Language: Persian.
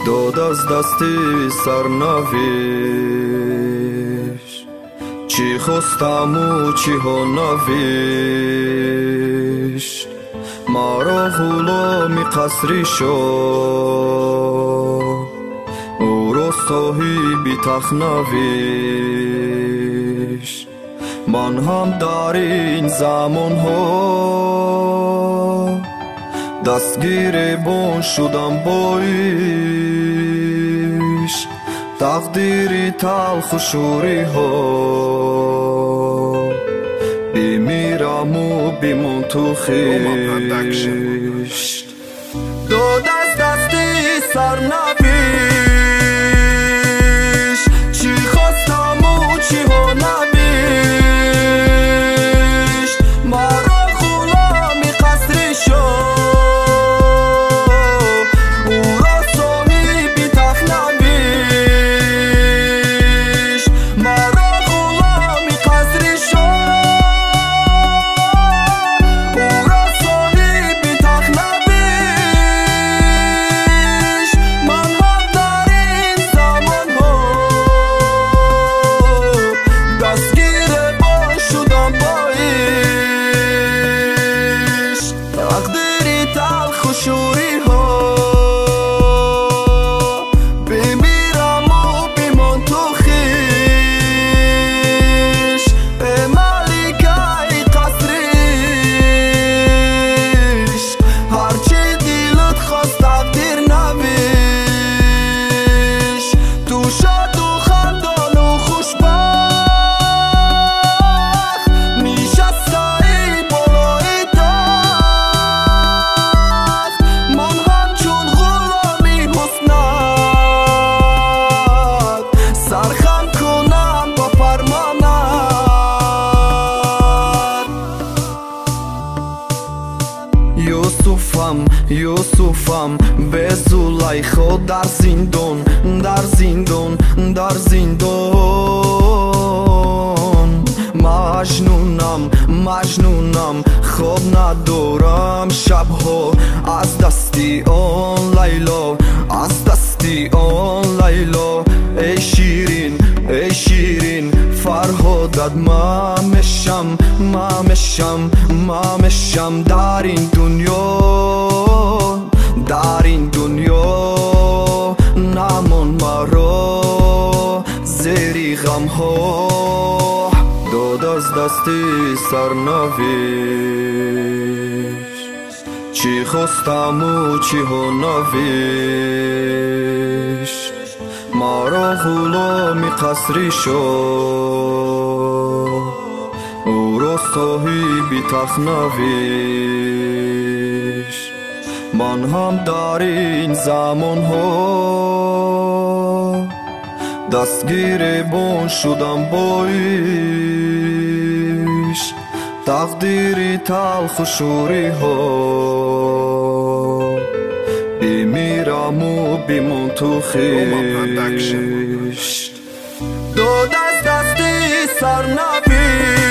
داد از دستی سرنوشت، چی خواستم و چی ها نوشت. مرا غلامی قصری شد، او را صاحبی تخت نوشت. من هم در این زمان ها دستگیر بان شدم با ایش، تقدیری تلخ و شوری ها، بمیرم و بمان تو خیشت. داد از دستی سرنوشت، چی خواستم و چی ها نوشت. مرا غلامی قصری شد، او را صاحبی تخت نوشت. مرا غلامی قصری شد، او را صاحبی تخت نوشت. من هم در این زمان ها دستگیر بان شدم با ایش، تقدیری تلخ و شوری ها، بمیرم و بمان تو خیش. ای ملکه ای قصریش، هرچی دلت خواست تقدیر نویش. تو شاد و خندان و خوشبخت، نشسته ای بالای تخت. من همچون غلامی حسنت سرخم کنم با فرمانت. یوسفم به زلیخا در زندان، در زندان، در زندان. مجنونم خواب ندارم شبها، از دستی آن لیلا، از دستی آن لیلا. ای شیرین فرهادت ممشم در این دنیا، در این دنیا. نمان مرا زیر غم ها، داد از دستی سرنوشت، چی خواستم و چی ها نوشت. مرا غلامی قصری شد، او را صاحبی تخت نوشت. من هم در این زمان ها دستگیر بان شدم با ایش، تقدیری تلخ و شوری ها، بمیرم و بمان تو خیشت. داد از دستی سرنوشت،